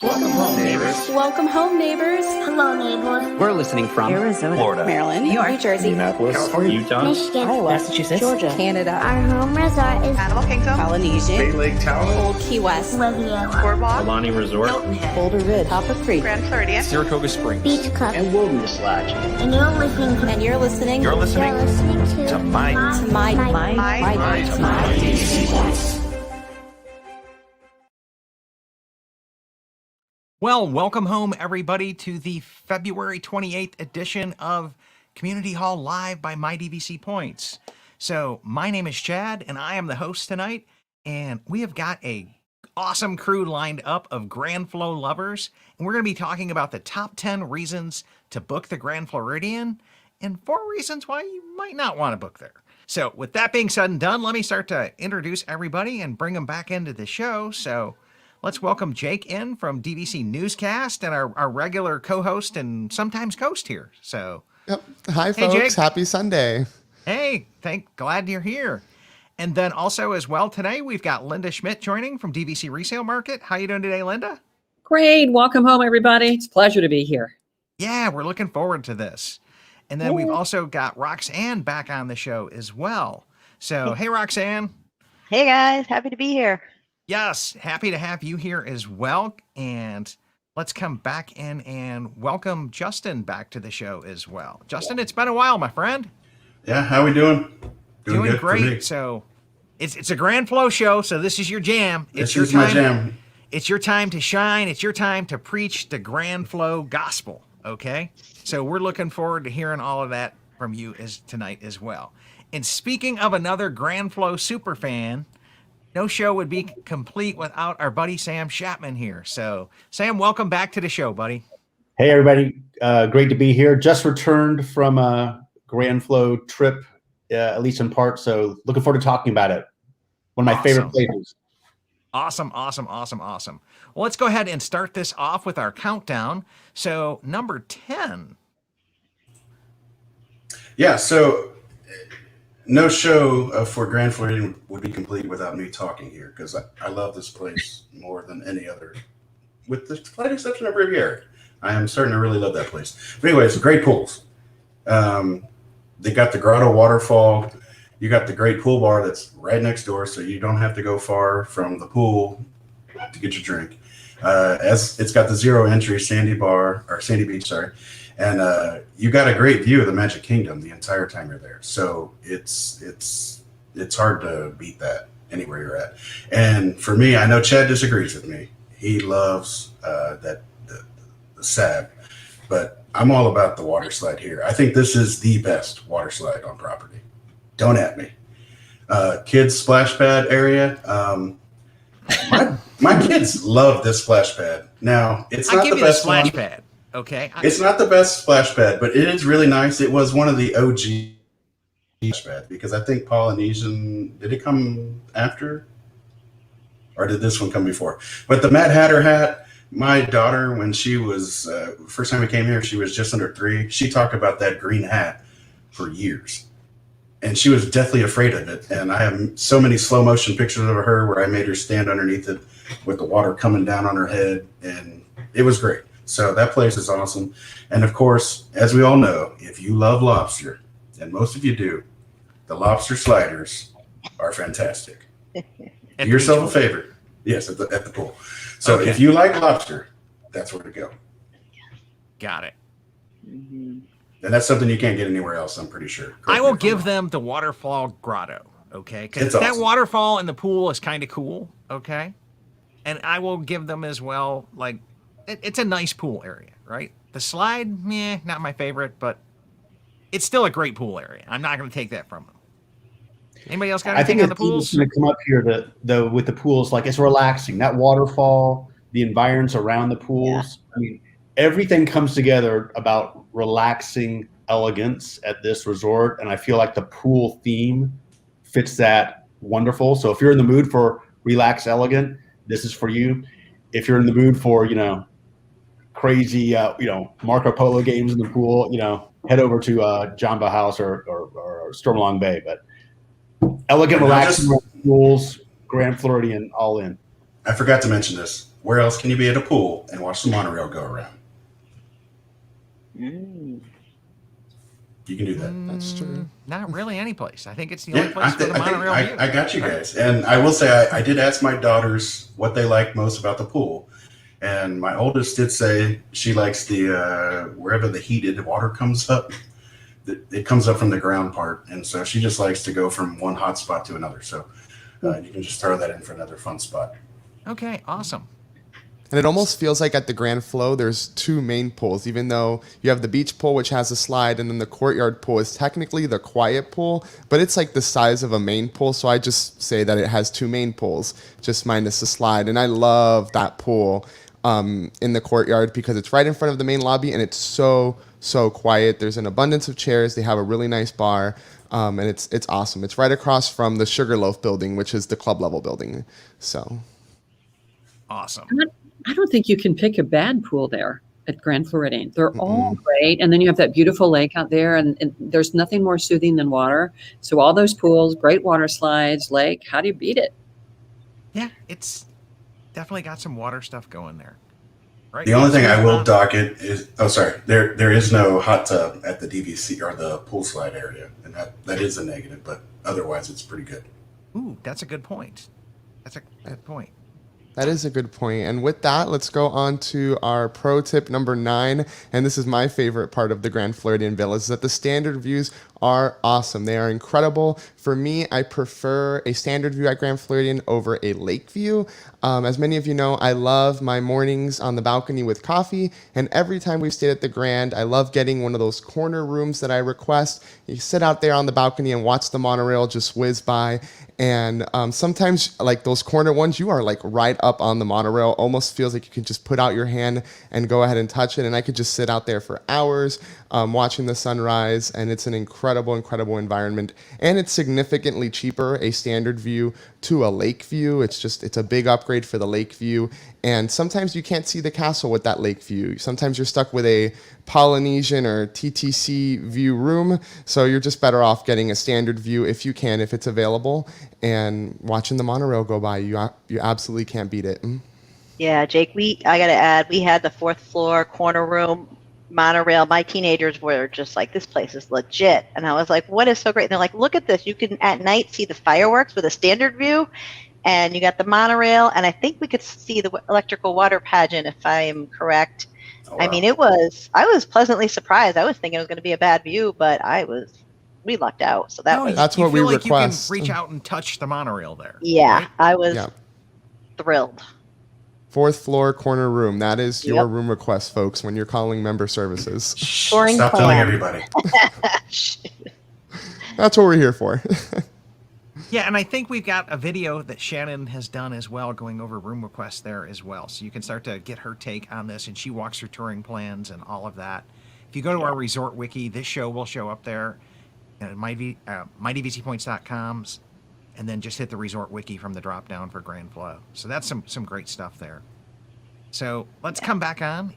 Welcome home, neighbors. Welcome home, neighbors. Hello, neighbors. We're listening from Arizona, Florida, Maryland, New York, New Jersey, Indianapolis, California, Utah, Michigan, Iowa, Massachusetts, Georgia, Canada, our home resort is Animal Kingdom, Polynesian, Bay Lake Tower, Old Key West, Riviera, Boardwalk, Alani Resort, Boulder Ridge, Copper Creek, Grand Floridian, Saratoga Springs, Beach Club, and Wilderness Lodge. and you're listening to You're listening to my Well, welcome home, everybody, to the February 28th edition of Community Hall Live by My DVC Points. So, my name is Chad, and I am the host tonight, and we have got a awesome crew lined up of Grand Flo lovers, and we're going to be talking about the top 10 reasons to book the Grand Floridian, and 4 reasons why you might not want to book there. So, with that being said and done, let me start to introduce everybody and bring them back into the show. So, let's welcome Jake in from DVC Newscast and our regular co-host and sometimes ghost here. So, Yep. Hi, Hey, folks. Jake. Happy Sunday. hey, glad you're here. And then also as well today, we've got Linda Schmidt joining from DVC Resale Market. How you doing today, Linda? Great. Welcome home, everybody. It's a pleasure to be here. Yeah, we're looking forward to this. And then we've also got Roxanne back on the show as well. So, hey, Roxanne. Hey guys, happy to be here. Yes, happy to have you here as well. And let's come back in and welcome Justin back to the show as well. Justin, it's been a while, my friend. Yeah, how we doing? Doing good for me. great. So it's a Grand Flow show, so this is your jam. It's This your is my time. jam. It's your time to shine. It's your time to preach the Grand Flow gospel. Okay? So we're looking forward to hearing all of that from you tonight as well. And speaking of another Grand Flow super fan, no show would be complete without our buddy Sam Chapman here. So, Sam, welcome back to the show, buddy. Hey, everybody. Great to be here. Just returned from a Grand Flow trip, at least in part. So looking forward to talking about it. One of my favorite places. Awesome. Well, let's go ahead and start this off with our countdown. So, number 10. Yeah, so no show for Grand Floridian would be complete without me talking here because I love this place more than any other, with the slight exception of Riviera. I am starting to really love that place. But anyways, great pools. They got the Grotto Waterfall. You got the great pool bar that's right next door, so you don't have to go far from the pool to get your drink. As it's got the zero entry sandy beach, and you got a great view of the Magic Kingdom the entire time you're there. So it's hard to beat that anywhere you're at. And for me, I know Chad disagrees with me. He loves the SAB, but I'm all about the water slide here. I think this is the best water slide on property. Don't at me. Kids splash pad area. My kids love this splash pad. Now, it's not the best splash one. pad. Okay. It's not the best splash pad, but it is really nice. It was one of the OG splash pads because I think Polynesian, did it come after? Or did this one come before? But the Mad Hatter hat, my daughter, when she was, first time we came here, she was just under 3. She talked about that green hat for years. And she was deathly afraid of it. And I have so many slow motion pictures of her where I made her stand underneath it with the water coming down on her head. And it was great. So that place is awesome. And of course, as we all know, if you love lobster, and most of you do, the lobster sliders are fantastic. Do yourself a favor. Yes, at the pool. So Okay. if you like lobster, that's where to go. Got it. And that's something you can't get anywhere else, I'm pretty sure. I will give them the waterfall grotto, okay? Because It's that awesome. waterfall in the pool is kind of cool, okay? And I will give them as well, like, it's a nice pool area, right? The slide, not my favorite, but it's still a great pool area. I'm not going to take that from them. Anybody else got I think anything on the it's pools? going to come up here though with the pools. Like, it's relaxing. That waterfall, the environs around the pools. I mean, everything comes together about relaxing elegance at this resort. And I feel like the pool theme fits that wonderful. So if you're in the mood for relaxed, elegant, this is for you. If you're in the mood for, crazy, Marco Polo games in the pool, head over to Jamba House or Stormalong Bay. But elegant, relaxing pools, Grand Floridian, all in. I forgot to mention this. where else can you be at a pool and watch the monorail go around? Mm. You can do that. That's true. Not really any place. I think it's the only place for the monorail view. I got you guys. And I will say, I did ask my daughters what they like most about the pool. And my oldest did say she likes the, wherever the heated water comes up, it comes up from the ground part. And so she just likes to go from one hot spot to another. So you can just throw that in for another fun spot. Okay, awesome. And it almost feels like at the Grand Flow, there's two main pools, even though you have the beach pool, which has a slide, and then the courtyard pool is technically the quiet pool, but it's like the size of a main pool. So I just say that it has two main pools, just minus the slide. And I love that pool in the courtyard because it's right in front of the main lobby, and it's so quiet. There's an abundance of chairs. They have a really nice bar, and it's awesome. It's right across from the Sugarloaf building, which is the club level building. So awesome. I don't think you can pick a bad pool there at Grand Floridian. They're all great. And then you have that beautiful lake out there, and there's nothing more soothing than water. So all those pools, great water slides, lake, how do you beat it? Yeah, it's definitely got some water stuff going there. Right? The only thing I will docket is, there is no hot tub at the DVC or the pool slide area. And that is a negative, but otherwise it's pretty good. Ooh, that's a good point. That's a good point. that is a good point. And with that, let's go on to our pro tip number 9. And this is my favorite part of the Grand Floridian Villa, is that the standard views are awesome. They are incredible. For me, I prefer a standard view at Grand Floridian over a lake view. As many of you know, I love my mornings on the balcony with coffee. And every time we've stayed at the Grand, I love getting one of those corner rooms that I request. You sit out there on the balcony and watch the monorail just whiz by. And sometimes, like those corner ones, you are like right up on the monorail. Almost feels like you can just put out your hand and go ahead and touch it. And I could just sit out there for hours watching the sunrise. And it's an incredible, incredible environment. And it's significantly cheaper, a standard view to a lake view. It's a big upgrade for the lake view. And sometimes you can't see the castle with that lake view. Sometimes you're stuck with a Polynesian or TTC view room. So you're just better off getting a standard view if you can, if it's available, and watching the monorail go by. You absolutely can't beat it. Yeah, Jake, I got to add, we had the 4th floor corner room monorail. My teenagers were just like, this place is legit. And I was like, what is so great? And they're like, look at this. You can at night see the fireworks with a standard view. And you got the monorail, and I think we could see the electrical water pageant, if I am correct. Oh, wow. I mean, I was pleasantly surprised. I was thinking it was going to be a bad view, but we lucked out. So that's what we request. You can reach out and touch the monorail there. Yeah, right? I was thrilled. 4th floor corner room. That is your room request, folks, when you're calling member services. Stop telling everybody. That's what we're here for. Yeah, and I think we've got a video that Shannon has done as well, going over room requests there as well. So you can start to get her take on this, and she walks through touring plans and all of that. If you go to our resort wiki, this show will show up there at mydvcpoints.com, and then just hit the resort wiki from the drop down for Grand Flow. So that's some great stuff there. So let's come back on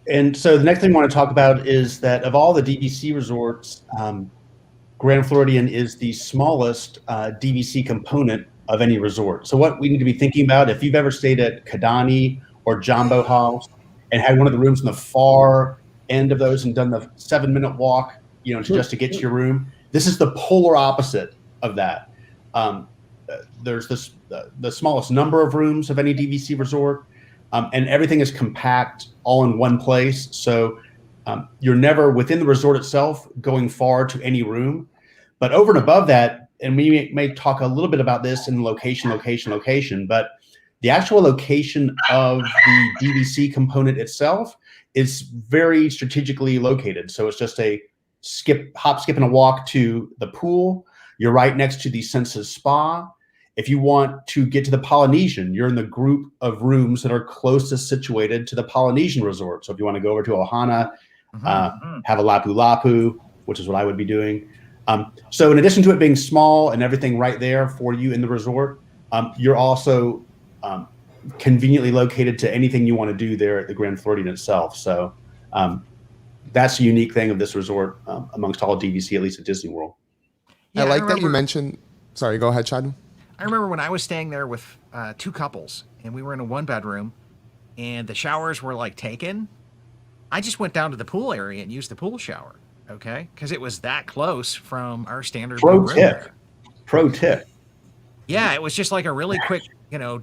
And so the next thing I want to talk about is that of all the DVC resorts, Grand Floridian is the smallest DVC component of any resort. So what we need to be thinking about, if you've ever stayed at Kidani or Jumbo House and had one of the rooms in the far end of those and done the 7-minute walk, just to get to your room, this is the polar opposite of that. There's the smallest number of rooms of any DVC resort. And everything is compact all in one place. So you're never within the resort itself going far to any room. But over and above that, and we may talk a little bit about this in location, but the actual location of the DVC component itself is very strategically located. So it's just a hop, skip, and a walk to the pool. You're right next to the Senses Spa. If you want to get to the Polynesian, you're in the group of rooms that are closest situated to the Polynesian resort. So if you want to go over to Ohana, have a Lapu Lapu, which is what I would be doing. So in addition to it being small and everything right there for you in the resort, you're also conveniently located to anything you want to do there at the Grand Floridian itself. So that's a unique thing of this resort amongst all DVC, at least at Disney World. Yeah, I like that you mentioned. Sorry, go ahead, Chad. I remember when I was staying there with 2 couples, and we were in a 1-bedroom, and the showers were like taken. I just went down to the pool area and used the pool shower, okay? Because it was that close from our standard room there. Pro tip. Yeah, it was just like a really quick,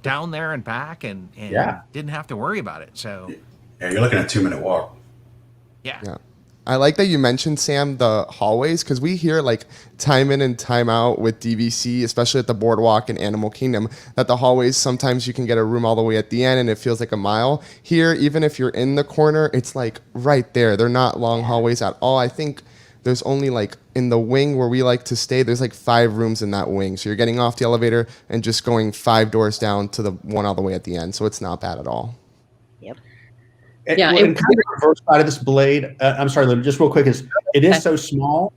down there and back, and didn't have to worry about it. So Yeah, you're looking at a 2-minute walk. yeah. I like that you mentioned, Sam, the hallways, because we hear like time in and time out with DVC, especially at the Boardwalk and Animal Kingdom, that the hallways, sometimes you can get a room all the way at the end and it feels like a mile. Here, even if you're in the corner, it's like right there. They're not long hallways at all. I think there's only like in the wing where we like to stay, there's like 5 rooms in that wing. So you're getting off the elevator and just going 5 doors down to the one all the way at the end. So it's not bad at all. Yep. Yeah, And kind of the reverse side of this blade, I'm sorry, Lynn, just real quick, it is so small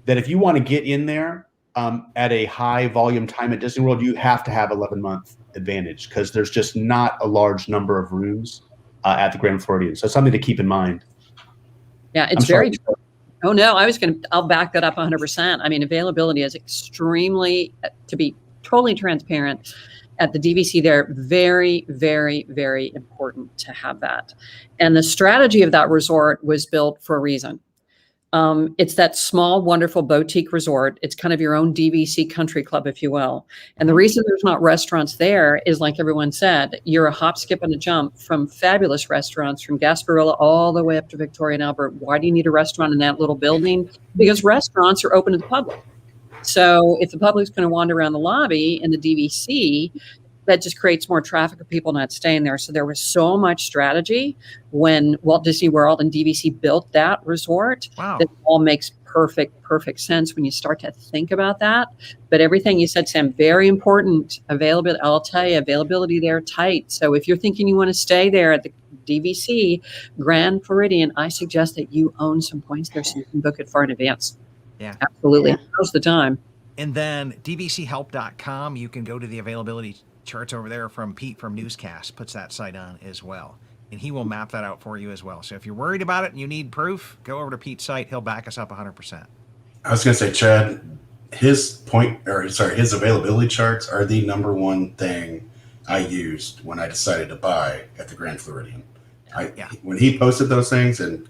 that if you want to get in there at a high volume time at Disney World, you have to have 11-month advantage because there's just not a large number of rooms at the Grand Floridian. So something to keep in mind. Yeah, it's very true. Oh, no, I'll back that up 100%. I mean, availability is extremely, to be totally transparent, at the DVC there, very, very, very important to have that. And the strategy of that resort was built for a reason. It's that small, wonderful boutique resort. It's kind of your own DVC country club, if you will. And the reason there's not restaurants there is, like everyone said, you're a hop, skip, and a jump from fabulous restaurants from Gasparilla all the way up to Victoria and Albert. Why do you need a restaurant in that little building? Because restaurants are open to the public. So if the public's going to wander around the lobby in the DVC, that just creates more traffic of people not staying there. So there was so much strategy when Walt Disney World and DVC built that resort. Wow. That all makes perfect sense when you start to think about that. But everything you said, Sam, very important. Availability, I'll tell you, availability there tight. So if you're thinking you want to stay there at the DVC Grand Floridian, I suggest that you own some points there so you can book it far in advance. Yeah. Absolutely. Yeah. Now's the time. And then dvchelp.com, you can go to the availability charts over there from Pete from Newscast, puts that site on as well. And he will map that out for you as well. So if you're worried about it and you need proof, go over to Pete's site. He'll back us up 100%. I was going to say, Chad, his availability charts are the number one thing I used when I decided to buy at the Grand Floridian. When he posted those things, and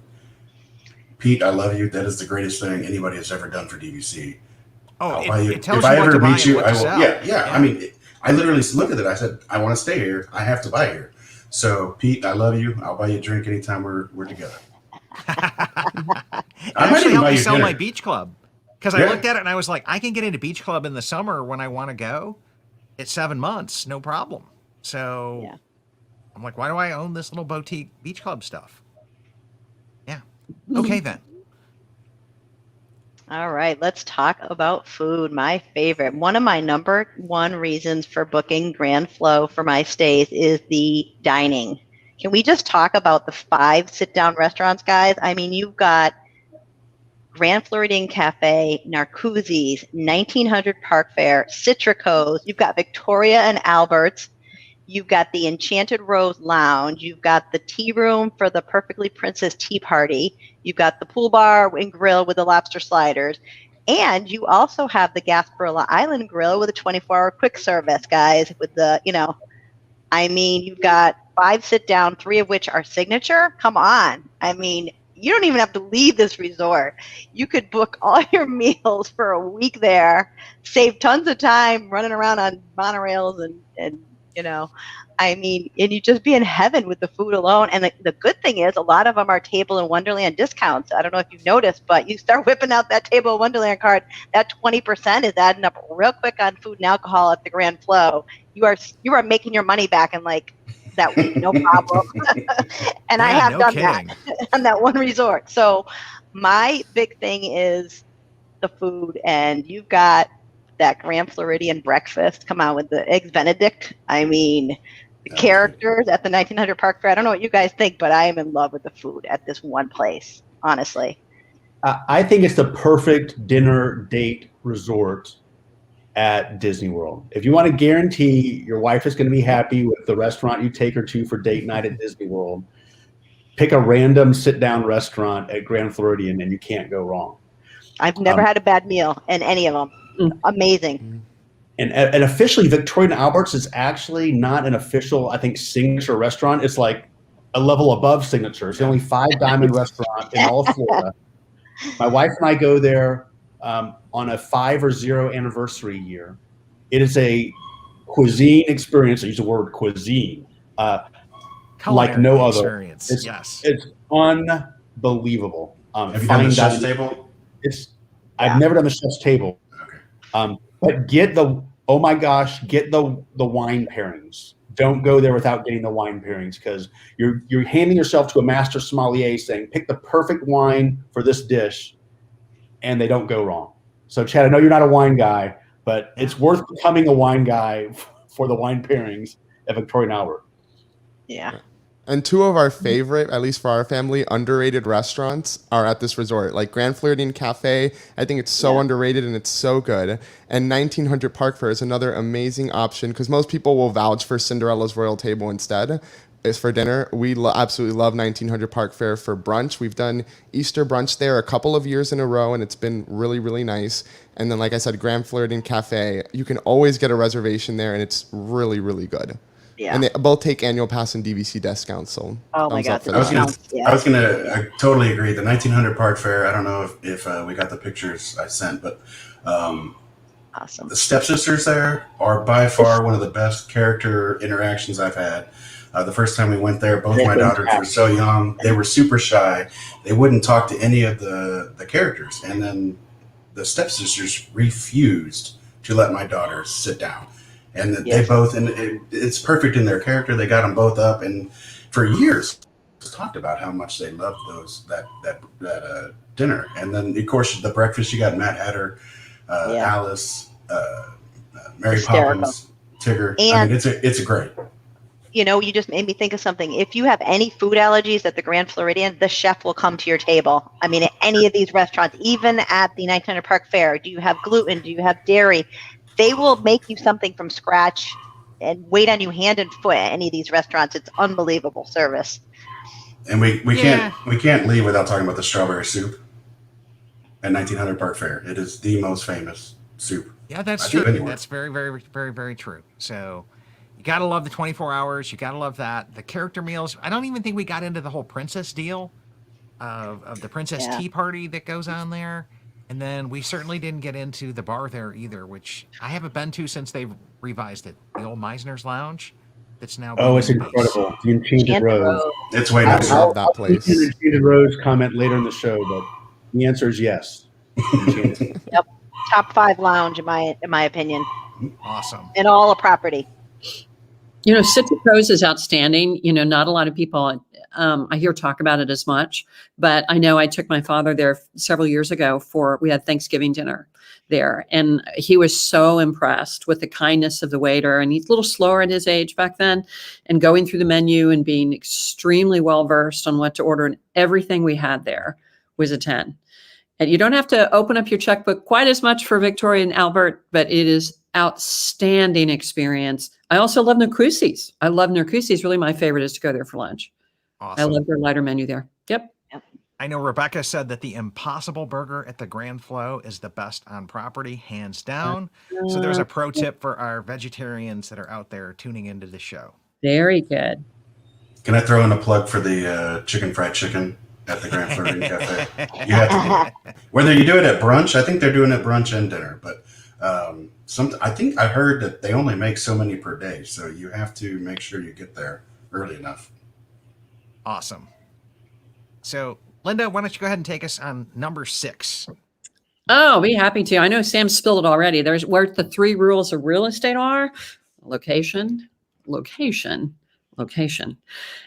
Pete, I love you. That is the greatest thing anybody has ever done for DVC. Oh, it tells you what to buy and what to sell. Yeah. I mean, I literally looked at it. I said, I want to stay here. I have to buy here. So, Pete, I love you. I'll buy you a drink anytime we're together. I actually helped me sell my beach club because I looked at it and I was like, I can get into beach club in the summer when I want to go. It's 7 months, no problem. So I'm like, why do I own this little boutique beach club stuff? Yeah. Okay, then. All right, let's talk about food. My favorite. One of my number one reasons for booking Grand Flo for my stays is the dining. Can we just talk about the 5 sit-down restaurants, guys? I mean, you've got Grand Floridian Cafe, Narcoossee's, 1900 Park Fair, Citrico's. You've got Victoria and Albert's. You've got the Enchanted Rose Lounge. You've got the tea room for the Perfectly Princess Tea Party. You've got the pool bar and grill with the lobster sliders. And you also have the Gasparilla Island Grill with a 24-hour quick service, guys, with the, you've got 5 sit down, 3 of which are signature. Come on. I mean, you don't even have to leave this resort. You could book all your meals for a week there, save tons of time running around on monorails and and you just be in heaven with the food alone. And the good thing is a lot of them are Table in Wonderland discounts. I don't know if you've noticed, but you start whipping out that Table in Wonderland card, that 20% is adding up real quick on food and alcohol at the Grand Flo. You are making your money back in like that week, no problem. And I have done that on that one resort. So my big thing is the food, and you've got that Grand Floridian breakfast come out with the Eggs Benedict. I mean, the characters at the 1900 Park Fair. I don't know what you guys think, but I am in love with the food at this one place, honestly. I think it's the perfect dinner date resort at Disney World. If you want to guarantee your wife is going to be happy with the restaurant you take her to for date night at Disney World, pick a random sit-down restaurant at Grand Floridian and you can't go wrong. I've never had a bad meal in any of them. Amazing. and officially, Victoria and Albert's is actually not an official, I think, signature restaurant. It's like a level above signature. It's the only 5-diamond restaurant in all of Florida. My wife and I go there on a 5 or 0 anniversary year. It is a cuisine experience. I use the word cuisine, like no other. Experience. It's unbelievable. Have you done the chef's table? I've never done the chef's table. Okay. But get the wine pairings. Don't go there without getting the wine pairings, because you're handing yourself to a master sommelier saying, pick the perfect wine for this dish, and they don't go wrong. So Chad, I know you're not a wine guy, but it's worth becoming a wine guy for the wine pairings at Victoria and Albert. Yeah. And 2 of our favorite, at least for our family, underrated restaurants are at this resort. Like Grand Floridian Cafe, I think it's so underrated and it's so good. And 1900 Park Fair is another amazing option, because most people will vouch for Cinderella's Royal Table instead. Is for dinner. We absolutely love 1900 Park Fair for brunch. We've done Easter brunch there a couple of years in a row, and it's been really, really nice. And then, like I said, Grand Floridian Cafe, you can always get a reservation there, and it's really, really good. Yeah. And they both take annual pass and DVC discounts. So oh my God, I totally agree. The 1900 Park Fair, I don't know if we got the pictures I sent, but awesome. The stepsisters there are by far one of the best character interactions I've had. The first time we went there, both my daughters were so young. They were super shy. They wouldn't talk to any of the characters. And then the stepsisters refused to let my daughters sit down. And they both, and it's perfect in their character. They got them both up, and for years talked about how much they loved that dinner. And then, of course, the breakfast, you got Mad Hatter, Alice, Mary Poppins, Tigger. And I mean, it's a great. You know, you just made me think of something. If you have any food allergies at the Grand Floridian, the chef will come to your table. I mean, at any of these restaurants, even at the 1900 Park Fair, do you have gluten? Do you have dairy? They will make you something from scratch and wait on you hand and foot at any of these restaurants. It's unbelievable service. And we can't leave without talking about the strawberry soup at 1900 Park Fair. It is the most famous soup. Yeah, that's true. That's very, very, very, very true. So you got to love the 24 hours. You got to love that. The character meals. I don't even think we got into the whole princess deal of the princess tea party that goes on there. And then we certainly didn't get into the bar there either, which I haven't been to since they've revised it. The old Meisner's Lounge. That's now. Oh, it's incredible. The Enchanted Rose. It's way nice. I love that place. The Enchanted Rose comment later in the show, but the answer is yes. Yep. Top 5 lounge in my opinion. Awesome. And all a property. You know, Citrus Rose is outstanding. You know, not a lot of people I hear talk about it as much, but I know I took my father there several years ago we had Thanksgiving dinner there, and he was so impressed with the kindness of the waiter, and he's a little slower at his age back then, and going through the menu and being extremely well versed on what to order, and everything we had there was a 10. And you don't have to open up your checkbook quite as much for Victoria and Albert, but it is outstanding experience. I also love Narcoossee's. I love Narcoossee's. Really, my favorite is to go there for lunch. Awesome. I love their lighter menu there. Yep. I know Rebecca said that the Impossible Burger at the Grand Flo is the best on property, hands down. So there's a pro tip for our vegetarians that are out there tuning into the show. Very good. Can I throw in a plug for the chicken fried chicken at the Grand Floridian Cafe? You have to do it. Whether you do it at brunch, I think they're doing it brunch and dinner, but I think I heard that they only make so many per day, so you have to make sure you get there early enough. Awesome. So, Linda, why don't you go ahead and take us on number 6? Oh, be happy to. I know Sam spilled it already. There's where the 3 rules of real estate are: location, location, location.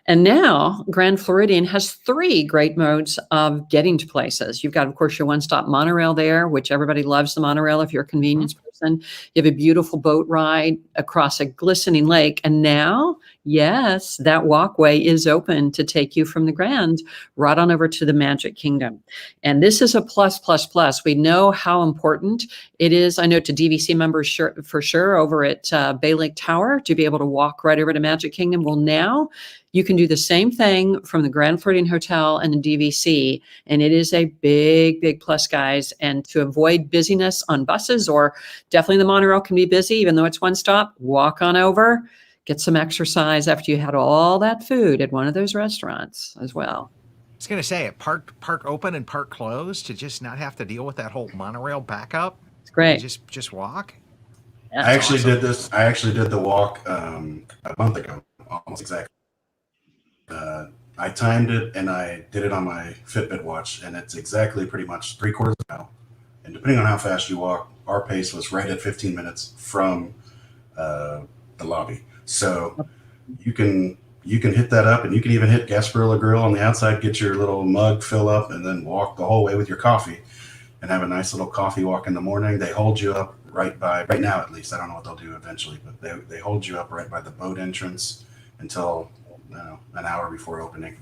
And now Grand Floridian has 3 great modes of getting to places. You've got, of course, your one-stop monorail there, which everybody loves the monorail if you're a convenience person. You have a beautiful boat ride across a glistening lake. And now, yes, that walkway is open to take you from the Grand right on over to the Magic Kingdom. And this is a plus, plus, plus. We know how important it is. I know to DVC members for sure over at Bay Lake Tower to be able to walk right over to Magic Kingdom. Well, now You can do the same thing from the Grand Floridian Hotel and the DVC, and it is a big, big plus, guys. And to avoid busyness on buses, or definitely the monorail can be busy, even though it's one stop, walk on over, get some exercise after you had all that food at one of those restaurants as well. I was going to say, park open and park closed, to just not have to deal with that whole monorail backup. It's great. Just walk. Yeah, I actually did this. I actually did the walk a month ago, almost exactly. I timed it and I did it on my Fitbit watch, and it's exactly pretty much 3/4 of a mile. And depending on how fast you walk, our pace was right at 15 minutes from the lobby. So you can hit that up, and you can even hit Gasparilla Grill on the outside, get your little mug, fill up, and then walk the whole way with your coffee and have a nice little coffee walk in the morning. They hold you up right now, at least. I don't know what they'll do eventually, but they hold you up right by the boat entrance until an hour before opening,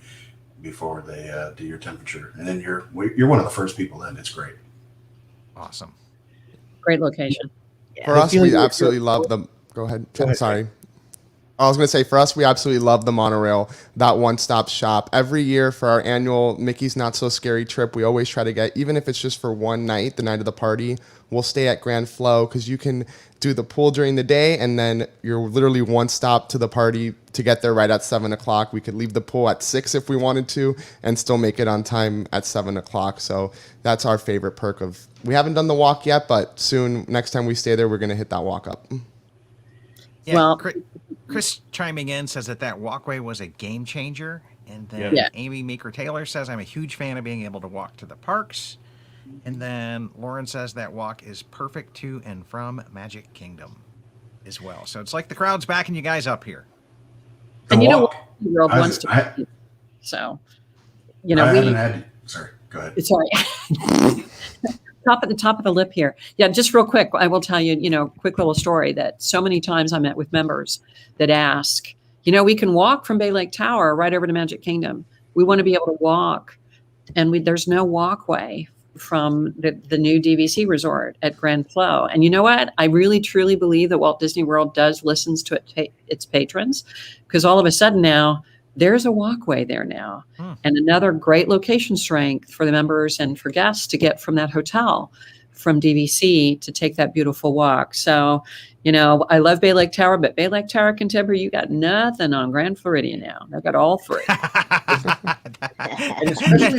before they do your temperature. And then you're one of the first people in. It's great. Awesome. Great location. For us, we absolutely love the. Go ahead. Sorry. I was going to say, for us, we absolutely love the monorail, that one-stop shop. Every year for our annual Mickey's Not So Scary trip, we always try to get, even if it's just for one night, the night of the party, we'll stay at Grand Flo, because you can do the pool during the day, and then you're literally one stop to the party to get there right at 7 o'clock. We could leave the pool at 6 if we wanted to and still make it on time at 7 o'clock. So that's our favorite perk of, we haven't done the walk yet, but soon, next time we stay there, we're going to hit that walk up. Yeah, Well, Chris chiming in says that walkway was a game changer. And then Yeah. Amy Meeker-Taylor says, I'm a huge fan of being able to walk to the parks. And then Lauren says that walk is perfect to and from Magic Kingdom as well. So it's like the crowd's backing you guys up here. And you know what? walk, The world I- wants to. I- So, I haven't had. Sorry, go ahead. Sorry. Top of the lip here. Yeah, just real quick, I will tell you, quick little story that so many times I met with members that ask, we can walk from Bay Lake Tower right over to Magic Kingdom. We want to be able to walk, and there's no walkway from the new DVC resort at Grand Flo. And you know what? I really, truly believe that Walt Disney World does listens to its patrons, because all of a sudden now, there's a walkway there now, and another great location strength for the members and for guests to get from that hotel, from DVC, to take that beautiful walk. So, I love Bay Lake Tower, but Bay Lake Tower, Contemporary, you got nothing on Grand Floridian now. They've got all three. That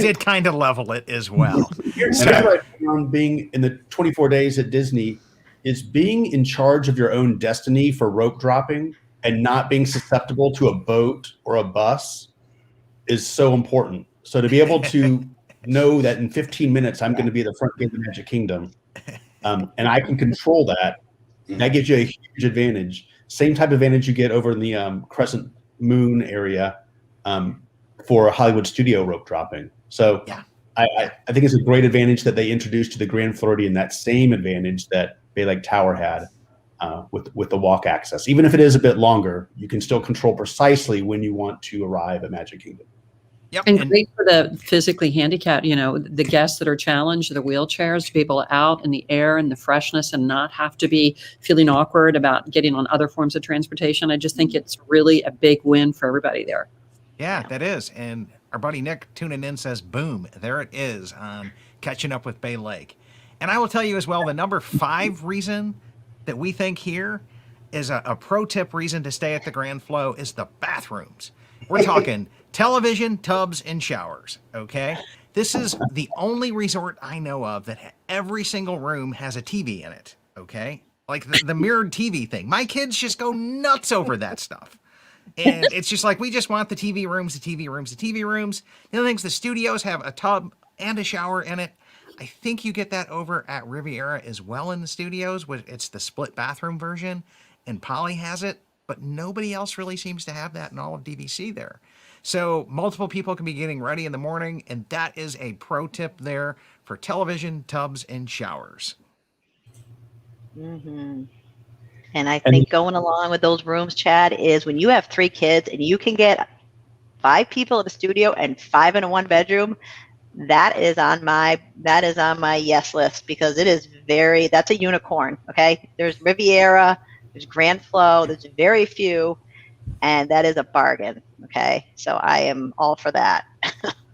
did kind of level it as well. Here's what I found being in the 24 days at Disney is being in charge of your own destiny for rope dropping and not being susceptible to a boat or a bus is so important. So to be able to know that in 15 minutes, I'm going to be at the front gate of the Magic Kingdom, and I can control that, that gives you a huge advantage. Same type of advantage you get over in the Crescent Moon area for Hollywood Studio rope dropping. So Yeah. I think it's a great advantage that they introduced to the Grand Floridian, that same advantage that Bay Lake Tower had with the walk access. Even if it is a bit longer, you can still control precisely when you want to arrive at Magic Kingdom. Yep. And great for the physically handicapped, the guests that are challenged, the wheelchairs, to be able out in the air and the freshness and not have to be feeling awkward about getting on other forms of transportation. I just think it's really a big win for everybody there. Yeah, that is. And our buddy Nick tuning in says, boom, there it is on Catching Up with Bay Lake. And I will tell you as well, the number 5 reason that we think here is a pro tip reason to stay at the Grand Flo is the bathrooms. We're talking television, tubs, and showers, okay? This is the only resort I know of that every single room has a TV in it, okay? Like the mirrored TV thing. My kids just go nuts over that stuff. And it's just like, we just want the TV rooms, the TV rooms, the TV rooms. The other things, the studios have a tub and a shower in it. I think you get that over at Riviera as well in the studios. It's the split bathroom version, and Polly has it, but nobody else really seems to have that in all of DVC there. So multiple people can be getting ready in the morning, and that is a pro tip there for television, tubs, and showers. Mm-hmm. And I think going along with those rooms, Chad, is when you have 3 kids and you can get 5 people in the studio and 5 in a 1 bedroom, that is on my yes list, because it is that's a unicorn. Okay. There's Riviera, there's Grand Flo, there's very few. and that is a bargain. Okay, so I am all for that.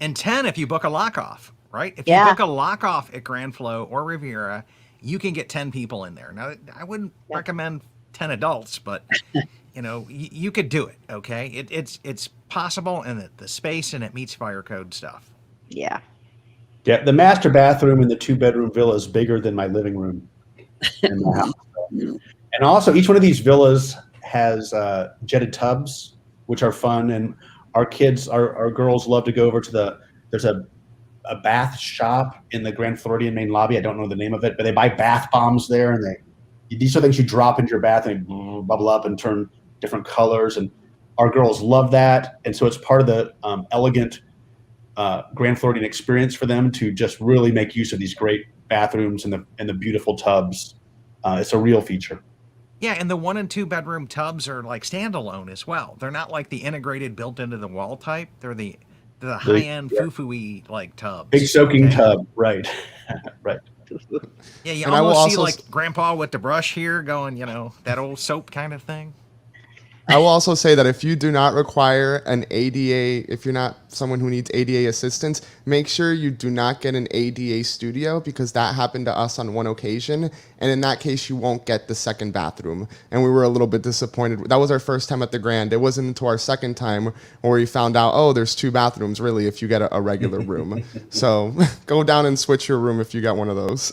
And 10 if you book a lock-off, right? If you Yeah. book a lock-off at Grand Flo or Riviera, you can get 10 people in there. Now, I wouldn't recommend 10 adults, but you know, you could do it. Okay, it's possible, and the space, and it meets fire code stuff. Yeah. Yeah, the master bathroom in the 2-bedroom villa is bigger than my living room in my house. And also, each one of these villas has jetted tubs, which are fun. And our kids, our girls love to go over to there's a bath shop in the Grand Floridian main lobby. I don't know the name of it, but they buy bath bombs there. And these are things you drop into your bath and they bubble up and turn different colors. And our girls love that. And so it's part of the elegant Grand Floridian experience for them to just really make use of these great bathrooms and the beautiful tubs. It's a real feature. Yeah, and the 1 and 2 bedroom tubs are like standalone as well. They're not like the integrated built into the wall type. They're the high end foo-foo-y like tubs. Big soaking tub, right? Right. Yeah, you And I will almost see also like Grandpa with the brush here going, you know, that old soap kind of thing. I will also say that if you do not require an ADA, if you're not someone who needs ADA assistance, make sure you do not get an ADA studio, because that happened to us on one occasion. And in that case, you won't get the second bathroom. And we were a little bit disappointed. That was our first time at the Grand. It wasn't until our second time where we found out, oh, there's 2 bathrooms really if you get a regular room. So go down and switch your room if you got one of those.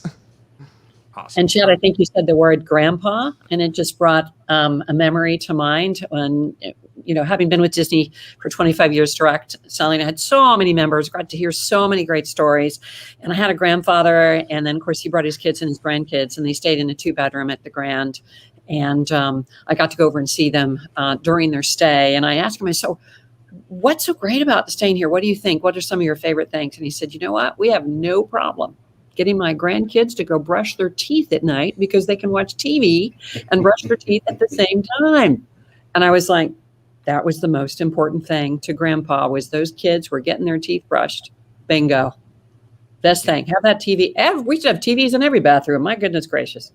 Awesome. And Chad, I think you said the word grandpa, and it just brought a memory to mind when, you know, having been with Disney for 25 years direct selling, I had so many members, got to hear so many great stories. And I had a grandfather, and then of course he brought his kids and his grandkids, and they stayed in a 2-bedroom at the Grand. And I got to go over and see them during their stay. And I asked him, I said, what's so great about staying here? What do you think? What are some of your favorite things? And he said, you know what? We have no problem getting my grandkids to go brush their teeth at night because they can watch TV and brush their teeth at the same time. And I was like, that was the most important thing to Grandpa, was those kids were getting their teeth brushed. Bingo. Best thing. Have that TV. We should have TVs in every bathroom. My goodness gracious.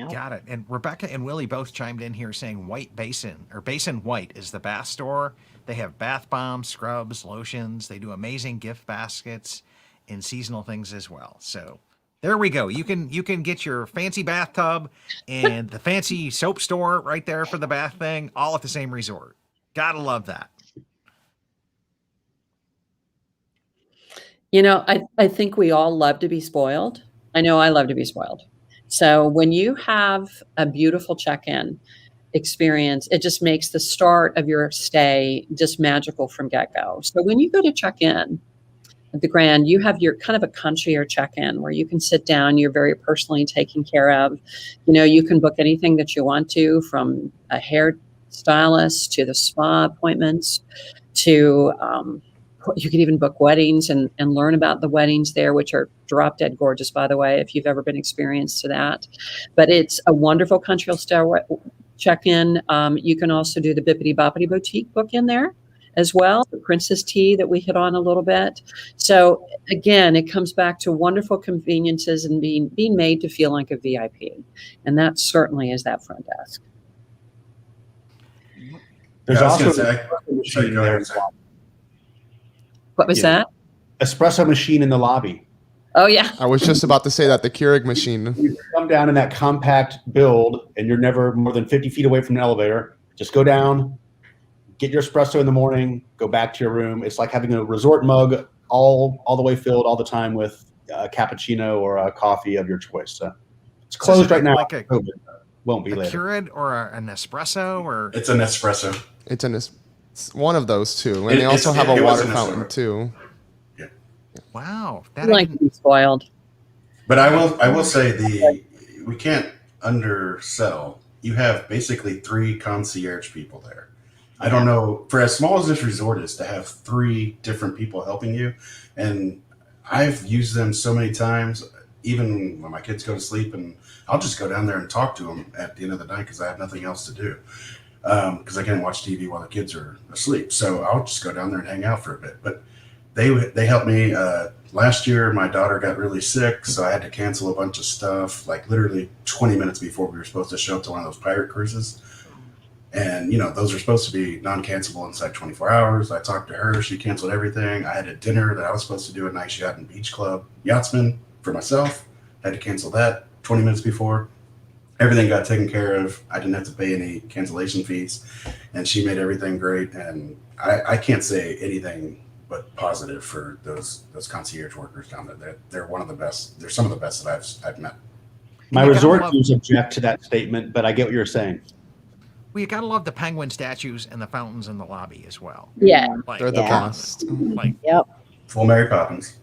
Got it. And Rebecca and Willie both chimed in here saying White Basin, or Basin White, is the bath store. They have bath bombs, scrubs, lotions. They do amazing gift baskets and seasonal things as well. So there we go. You can get your fancy bathtub and the fancy soap store right there for the bath thing, all at the same resort. Gotta love that. You know, I think we all love to be spoiled. I know I love to be spoiled. So when you have a beautiful check-in experience, it just makes the start of your stay just magical from get-go. So when you go to check in at the Grand, you have your kind of a concierge check-in where you can sit down, you're very personally taken care of. You know, you can book anything that you want to, from a hair stylist to the spa appointments to you can even book weddings and learn about the weddings there, which are drop dead gorgeous, by the way, if you've ever been experienced to that. But it's a wonderful country style check-in. You can also do the Bippity Boppity Boutique book in there as well, the Princess Tea that we hit on a little bit. So again, it comes back to wonderful conveniences and being made to feel like a VIP. And that certainly is that front desk. There's Yeah, I was also gonna an say- espresso machine sorry, go there ahead, as Zach. well. What was Yeah. that? Espresso machine in the lobby. Oh, yeah. I was just about to say that, the Keurig machine. You come down in that compact build and you're never more than 50 feet away from an elevator. Just go down, get your espresso in the morning, go back to your room. It's like having a resort mug all the way filled all the time with a cappuccino or a coffee of your choice. So it's So is closed it right now. like a- COVID. Won't be A later. Keurig or an espresso, or It's an espresso. It's one of those two. And It- they also it's- have it a was water an fountain espresso. too. wow, I that like to be spoiled. But I will say we can't undersell. You have basically 3 concierge people there. I don't know, for as small as this resort is, to have 3 different people helping you. And I've used them so many times, even when my kids go to sleep, and I'll just go down there and talk to them at the end of the night because I have nothing else to do. Because I can't watch TV while the kids are asleep. So I'll just go down there and hang out for a bit. But they helped me. Last year, my daughter got really sick, so I had to cancel a bunch of stuff, like literally 20 minutes before we were supposed to show up to one of those pirate cruises. And, those are supposed to be non-cancelable inside 24 hours. I talked to her. She canceled everything. I had a dinner that I was supposed to do at Nice Yacht and Beach Club Yachtsman for myself. Had to cancel that 20 minutes before. Everything got taken care of. I didn't have to pay any cancellation fees. And she made everything great. And I can't say anything but positive for those concierge workers down there. They're one of the best. They're some of the best that I've met. My resort teams object to that statement, but I get what you're saying. Well, you gotta love the penguin statues and the fountains in the lobby as well. Yeah. Like, They're the best. Like Yep. Full Mary Poppins.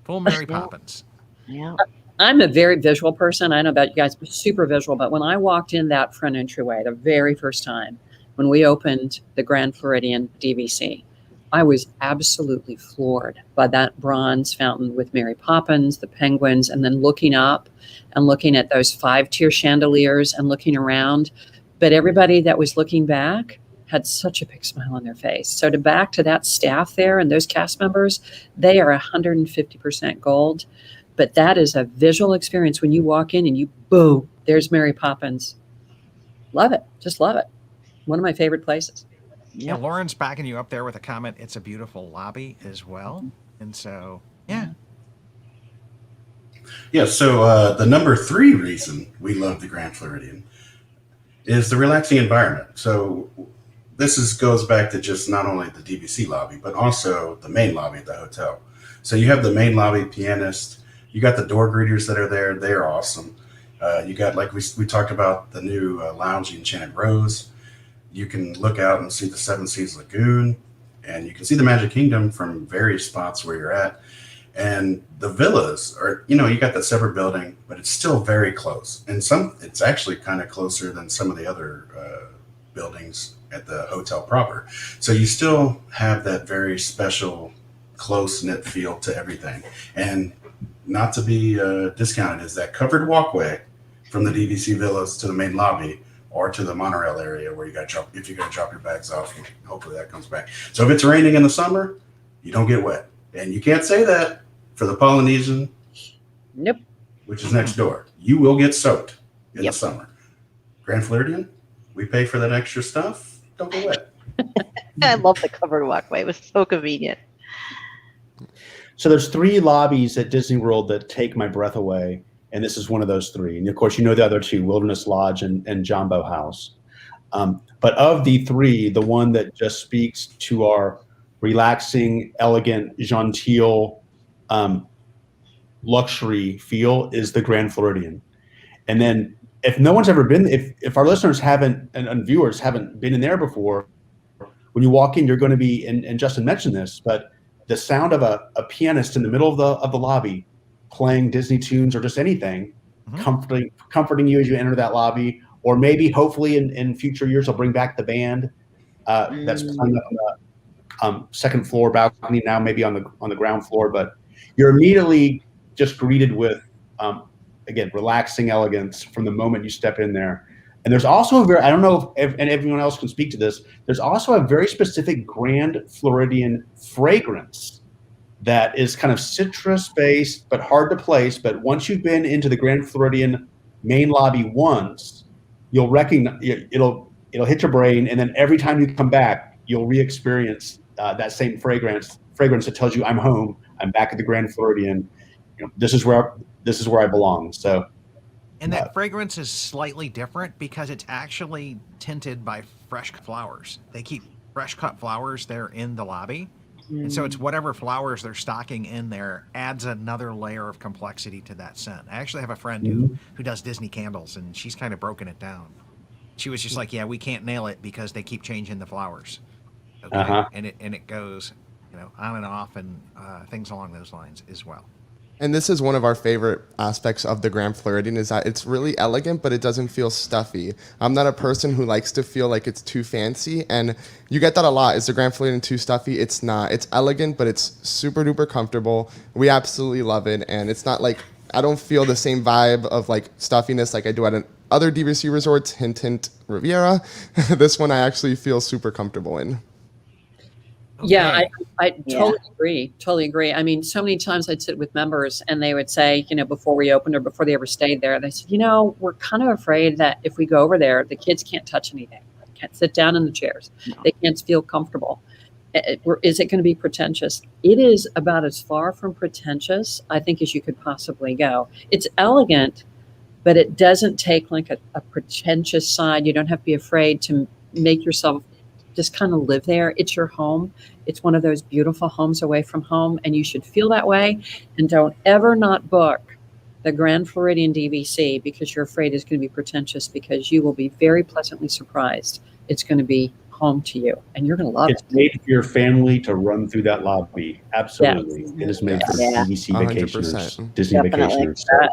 full Mary Poppins. Yeah. I'm a very visual person. I don't know about you guys, but super visual. But when I walked in that front entryway the very first time, when we opened the Grand Floridian DVC, I was absolutely floored by that bronze fountain with Mary Poppins, the penguins, and then looking up and looking at those 5-tier chandeliers and looking around. But everybody that was looking back had such a big smile on their face. So back to that staff there and those cast members, they are 150% gold. But that is a visual experience when you walk in and boom, there's Mary Poppins. Love it. Just love it. One of my favorite places. Yeah, Lauren's backing you up there with a comment. It's a beautiful lobby as well. And so, yeah. Yeah, so the number 3 reason we love the Grand Floridian is the relaxing environment. So this goes back to just not only the DVC lobby, but also the main lobby at the hotel. So you have the main lobby pianist. You got the door greeters that are there. They are awesome. You got, like we talked about, the new lounge, the Enchanted Rose. You can look out and see the Seven Seas Lagoon, and you can see the Magic Kingdom from various spots where you're at. And the villas are, you got that separate building, but it's still very close. And it's actually kind of closer than some of the other buildings at the hotel proper. So you still have that very special, close-knit feel to everything. And not to be discounted is that covered walkway from the DVC villas to the main lobby or to the monorail area where if you're going to drop your bags off, hopefully that comes back. So if it's raining in the summer, you don't get wet. And you can't say that for the Polynesian, Nope. which is next door. You will get soaked in the summer. Grand Floridian, we pay for that extra stuff. Don't get wet. I love the covered walkway. It was so convenient. So there's 3 lobbies at Disney World that take my breath away, and this is one of those 3. And of course, the other 2, Wilderness Lodge and Jumbo House. But of the 3, the one that just speaks to our relaxing, elegant, genteel, luxury feel is the Grand Floridian. And then if no one's ever been, if our listeners haven't and viewers haven't been in there before, when you walk in, you're going to be, and Justin mentioned this, but the sound of a pianist in the middle of the lobby playing Disney tunes or just anything, comforting you as you enter that lobby, or maybe hopefully in future years they'll bring back the band that's playing up on the second floor balcony now, maybe on the ground floor. But you're immediately just greeted with again, relaxing elegance from the moment you step in there. And there's also I don't know if and everyone else can speak to this, there's also a very specific Grand Floridian fragrance that is kind of citrus-based, but hard to place. But once you've been into the Grand Floridian main lobby once, you'll recognize, it'll hit your brain, and then every time you come back, you'll re-experience that same fragrance that tells you, I'm home, I'm back at the Grand Floridian. This is where I belong. So. And that fragrance is slightly different because it's actually tinted by fresh cut flowers. They keep fresh cut flowers there in the lobby. And so it's whatever flowers they're stocking in there adds another layer of complexity to that scent. I actually have a friend who does Disney candles, and she's kind of broken it down. She was just like, yeah, we can't nail it because they keep changing the flowers. Okay? And it goes, on and off and things along those lines as well. And this is one of our favorite aspects of the Grand Floridian is that it's really elegant, but it doesn't feel stuffy. I'm not a person who likes to feel like it's too fancy, and you get that a lot. Is the Grand Floridian too stuffy? It's not. It's elegant, but it's super duper comfortable. We absolutely love it, and it's not like I don't feel the same vibe of like stuffiness like I do at other DVC resorts, hint, Riviera. This one I actually feel super comfortable in. Okay. Yeah, I totally agree. I mean, so many times I'd sit with members and they would say, before we opened or before they ever stayed there, they said, we're kind of afraid that if we go over there, the kids can't touch anything. can't sit down in the chairs. They can't feel comfortable. Is it going to be pretentious? It is about as far from pretentious, I think, as you could possibly go. It's elegant, but it doesn't take like a pretentious side. You don't have to be afraid to make yourself just kind of live there. It's your home. It's one of those beautiful homes away from home, and you should feel that way. And don't ever not book the Grand Floridian DVC because you're afraid it's going to be pretentious, because you will be very pleasantly surprised. It's going to be home to you, and you're going to love It's it. made for your family to run through that lobby. Absolutely. It is made for Yeah. DVC 100%. vacationers, Disney Definitely. vacationers.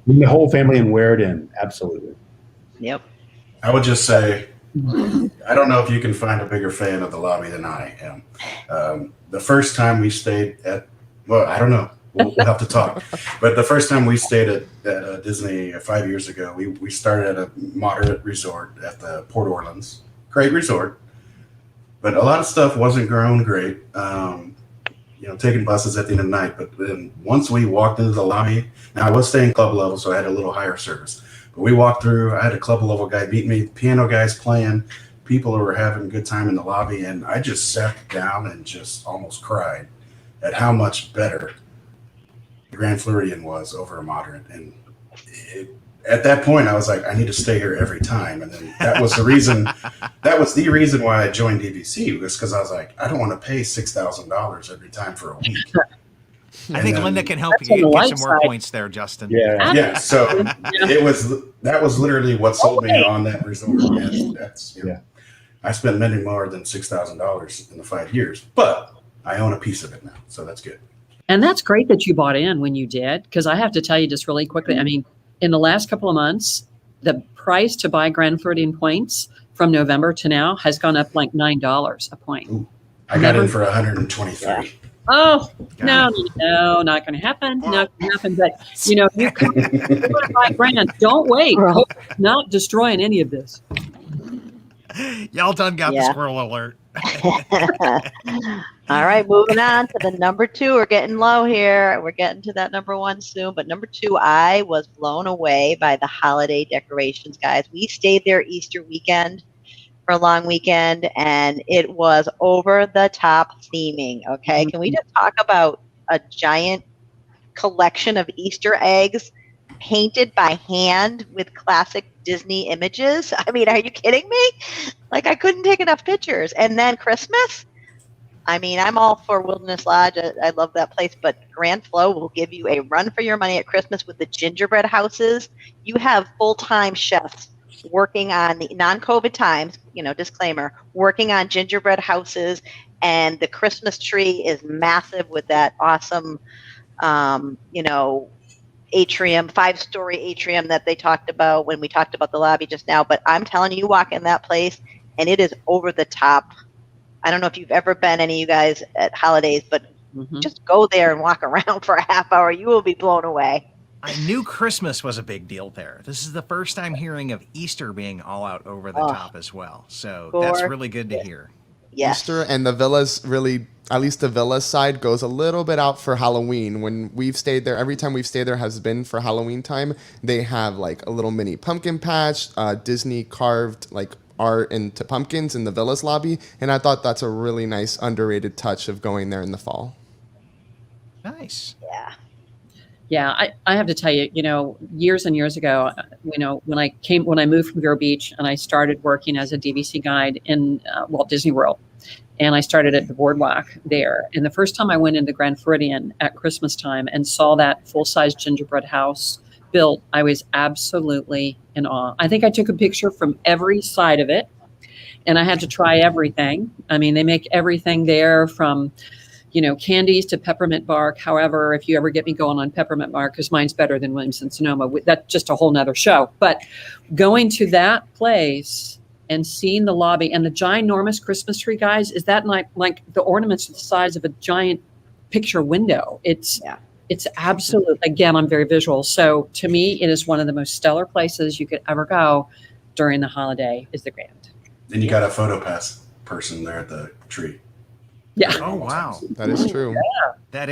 Bring the whole family and wear it in. Absolutely. Yep. I would just say, I don't know if you can find a bigger fan of the lobby than I am. The first time we stayed at, well, I don't know. We'll have to talk. But the first time we stayed at Disney 5 years ago, we started at a moderate resort at the Port Orleans. Great resort. But a lot of stuff wasn't grown great. Taking buses at the end of the night. But then once we walked into the lobby, now I was staying club level, so I had a little higher service. But we walked through, I had a club level guy meet me, piano guys playing, people who were having a good time in the lobby, and I just sat down and just almost cried at how much better Grand Floridian was over a moderate. And at that point, I was like, I need to stay here every time. And then that was the reason. That was the reason why I joined DVC, was because I was like, I don't want to pay $6,000 every time for a week. I think Linda can help That's on you the get light some more side. points there, Justin. Yeah. Yeah, so that was literally what sold me on that resort. And that's I spent many more than $6,000 in the 5 years, but I own a piece of it now, so that's good. And that's great that you bought in when you did, because I have to tell you just really quickly, I mean, in the last couple of months, the price to buy Grand Floridian points from November to now has gone up like $9 a point. Ooh, I got in for 123. Oh, no, not going to happen. Not going to happen. But, you come to buy Grand. Don't wait. Hope not destroying any of this. Y'all done got the Yeah. squirrel alert. All right, moving on to the number 2. We're getting low here. We're getting to that number 1 soon. But number 2, I was blown away by the holiday decorations, guys. We stayed there Easter weekend for a long weekend, and it was over the top theming. Okay, can we just talk about a giant collection of Easter eggs painted by hand with classic Disney images? I mean, are you kidding me? Like, I couldn't take enough pictures. And then Christmas, I mean, I'm all for Wilderness Lodge. I love that place, but Grand Flo will give you a run for your money at Christmas with the gingerbread houses. You have full-time chefs working on the non-COVID times, disclaimer, working on gingerbread houses, and the Christmas tree is massive with that awesome, atrium, 5-story atrium that they talked about when we talked about the lobby just now. But I'm telling you, walk in that place and it is over the top. I don't know if you've ever been, any of you guys, at holidays, but just go there and walk around for a half hour. You will be blown away. I knew Christmas was a big deal there. This is the first time hearing of Easter being all out over the top as well. So that's really good to hear. Yes. Easter and the villas really, at least the villas side, goes a little bit out for Halloween. When we've stayed there, every time we've stayed there has been for Halloween time. They have like a little mini pumpkin patch, Disney carved like art into pumpkins in the villas lobby. And I thought that's a really nice underrated touch of going there in the fall. Nice. Yeah. Yeah, I have to tell you, years and years ago, when I moved from Vero Beach and I started working as a DVC guide in Walt Disney World, and I started at the boardwalk there. And the first time I went into Grand Floridian at Christmas time and saw that full-size gingerbread house built, I was absolutely in awe. I think I took a picture from every side of it, and I had to try everything. I mean, they make everything there from candies to peppermint bark. However, if you ever get me going on peppermint bark, because mine's better than Williamson Sonoma, that's just a whole nother show. But going to that place and seeing the lobby and the ginormous Christmas tree, guys, is that like the ornaments the size of a giant picture window. It's absolute. Again, I'm very visual. So to me, it is one of the most stellar places you could ever go during the holiday is the Grand. And you got a photo pass person there at the tree. Yeah. Oh, wow. That is true. Yeah. That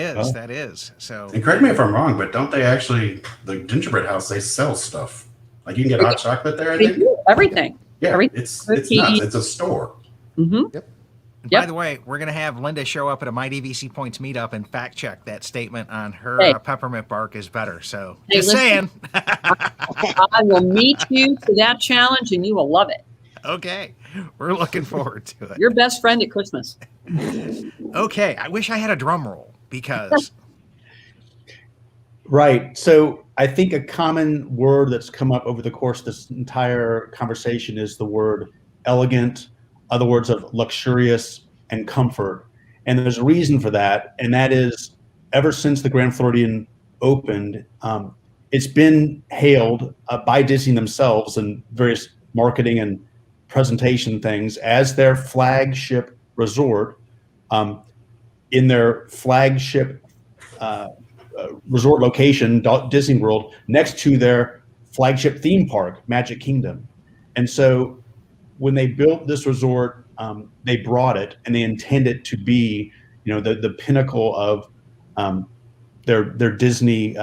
is. So, And correct me if I'm wrong, but don't they actually, the gingerbread house, they sell stuff? Like you can get hot chocolate there, I They think? do everything. Yeah, Everything it's pretty- nuts. It's a store. Mm-hmm. And Yep. by the way, we're going to have Linda show up at a MyDVC Points meetup and fact check that statement on her Hey. peppermint bark is better. So Hey, just listen. saying. I will meet you to that challenge, and you will love it. Okay. We're looking forward to it. Your best friend at Christmas. Okay. I wish I had a drum roll because Right. So I think a common word that's come up over the course of this entire conversation is the word elegant, other words of luxurious and comfort. And there's a reason for that. And that is ever since the Grand Floridian opened, it's been hailed by Disney themselves and various marketing and presentation things as their flagship resort in their flagship resort location, Disney World, next to their flagship theme park, Magic Kingdom. And so when they built this resort, they brought it and they intended to be, the pinnacle of their Disney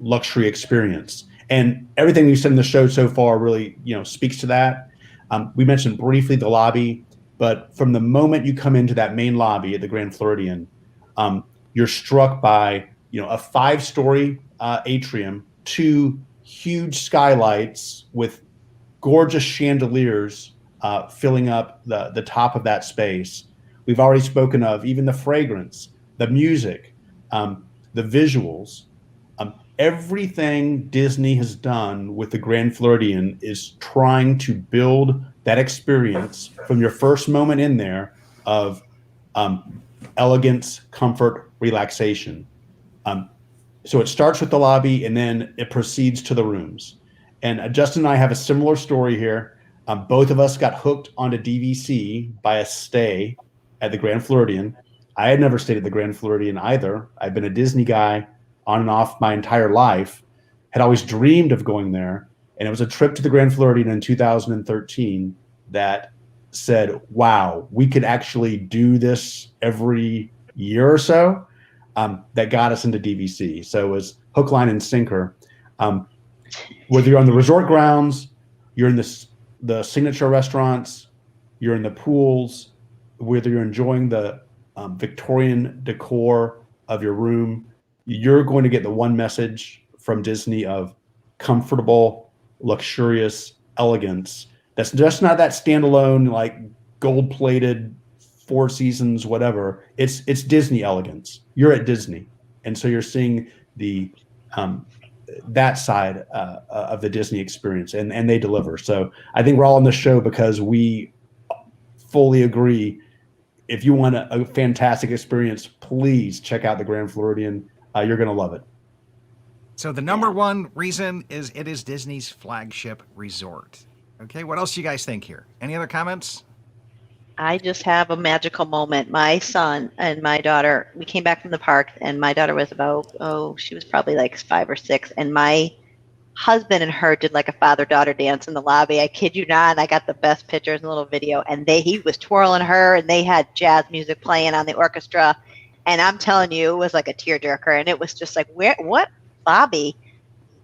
luxury experience. And everything we've said in the show so far really, speaks to that. We mentioned briefly the lobby, but from the moment you come into that main lobby at the Grand Floridian, you're struck by, a 5-story atrium, 2 huge skylights with gorgeous chandeliers filling up the top of that space. We've already spoken of even the fragrance, the music, the visuals. Everything Disney has done with the Grand Floridian is trying to build that experience from your first moment in there of elegance, comfort, relaxation. So it starts with the lobby and then it proceeds to the rooms. And Justin and I have a similar story here. Both of us got hooked onto DVC by a stay at the Grand Floridian. I had never stayed at the Grand Floridian either. I've been a Disney guy on and off my entire life, had always dreamed of going there. And it was a trip to the Grand Floridian in 2013 that said, wow, we could actually do this every year or so. That got us into DVC. So it was hook, line, and sinker. Whether you're on the resort grounds, you're in the signature restaurants, you're in the pools, whether you're enjoying the Victorian decor of your room, you're going to get the one message from Disney of comfortable, luxurious elegance. That's just not that standalone, like gold-plated Four Seasons, whatever. It's Disney elegance. You're at Disney, and so you're seeing the that side of the Disney experience, and they deliver. So I think we're all on the show because we fully agree. If you want a fantastic experience, please check out the Grand Floridian. You're going to love it. So the number one reason is it is Disney's flagship resort. Okay, what else do you guys think here? Any other comments? I just have a magical moment. My son and my daughter, we came back from the park and my daughter was she was probably like 5 or 6. And my husband and her did like a father-daughter dance in the lobby. I kid you not. I got the best pictures and a little video. And he was twirling her and they had jazz music playing on the orchestra. And I'm telling you, it was like a tearjerker. And it was just like, what lobby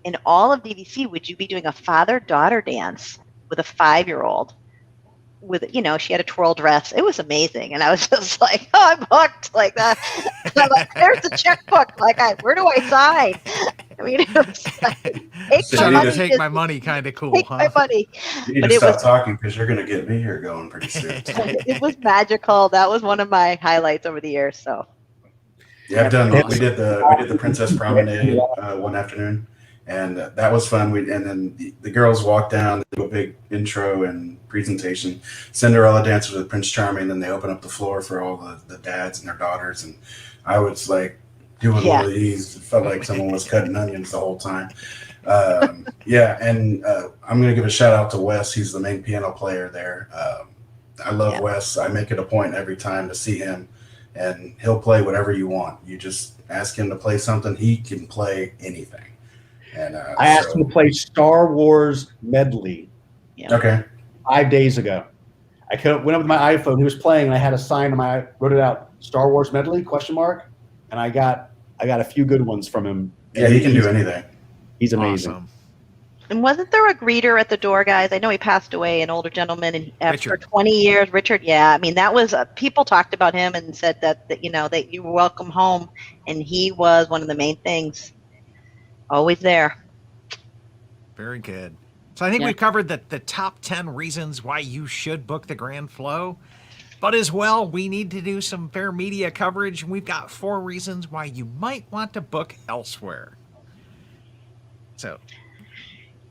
in all of DVC would you be doing a father-daughter dance with a 5-year-old? With, she had a twirl dress. It was amazing. And I was just like, oh, I'm hooked like that. I'm like, there's the checkbook. Like, where do I sign? I mean, it was like, take my money kind of cool, take huh? my money. You need to stop talking because you're going to get me here going pretty soon. It was magical. That was one of my highlights over the years. So yeah, we did the Princess Promenade one afternoon, and that was fun. And then the girls walked down, they do a big intro and presentation. Cinderella dances with Prince Charming, and then they open up the floor for all the dads and their daughters. And I was like doing one of these. It felt like someone was cutting onions the whole time. I'm going to give a shout out to Wes. He's the main piano player there. I love Wes. I make it a point every time to see him, and he'll play whatever you want. You just ask him to play something. He can play anything. And I asked him to play Star Wars medley. Okay. 5 days ago. I went up with my iPhone. He was playing, and I had a sign wrote it out, Star Wars medley, ? And I got a few good ones from him. Yeah, he can do anything. He's amazing. Awesome. And wasn't there a greeter at the door, guys? I know he passed away, an older gentleman, and after Richard. 20 years, Richard. Yeah, I mean that was people talked about him and said that you know that you were welcome home, and he was one of the main things. Always there. Very good. So I think we've covered the top 10 reasons why you should book the Grand Flow. But as well, we need to do some fair media coverage. We've got 4 reasons why you might want to book elsewhere. So,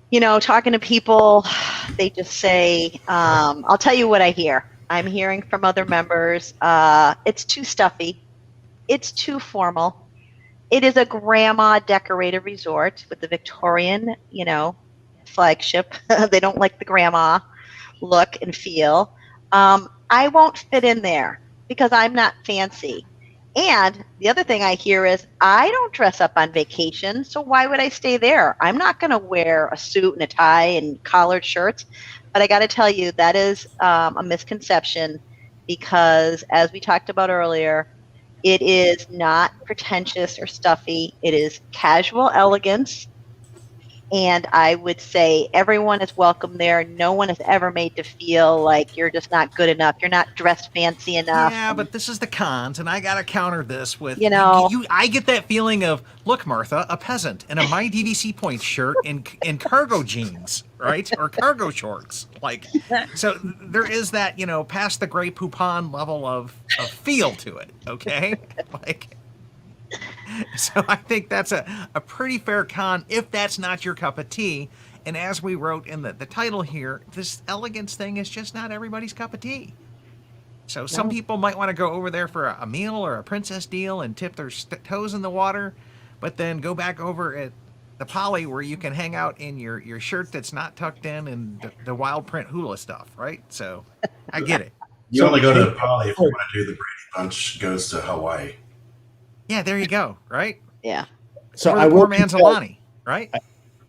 You know, talking to people, they just say, I'll tell you what I hear. I'm hearing from other members, it's too stuffy. It's too formal. It is a grandma decorated resort with the Victorian, you know, flagship. They don't like the grandma look and feel. I won't fit in there because I'm not fancy. And the other thing I hear is I don't dress up on vacation, so why would I stay there? I'm not going to wear a suit and a tie and collared shirts. But I got to tell you, that is a misconception because, as we talked about earlier, it is not pretentious or stuffy. It is casual elegance. And I would say everyone is welcome there. No one is ever made to feel like you're just not good enough. You're not dressed fancy enough. yeah, but this is the cons, and I got to counter this with, You know- I get that feeling of, look, Martha, a peasant in a My DVC Points shirt and cargo jeans, right? Or cargo shorts. Like, so there is that, you know, past the Grey Poupon level of feel to it, okay? Like, so I think that's a pretty fair con if that's not your cup of tea. And as we wrote in the title here, this elegance thing is just not everybody's cup of tea. So some people might want to go over there for a meal or a princess deal and tip their toes in the water, but then go back over at the Poly where you can hang out in your shirt that's not tucked in and the wild print hula stuff, right? So I get it. You only go to the Poly if you want to do the Brady Bunch goes to Hawaii. Yeah, there you go, right? Yeah. So Or I the will poor Manzolani, right?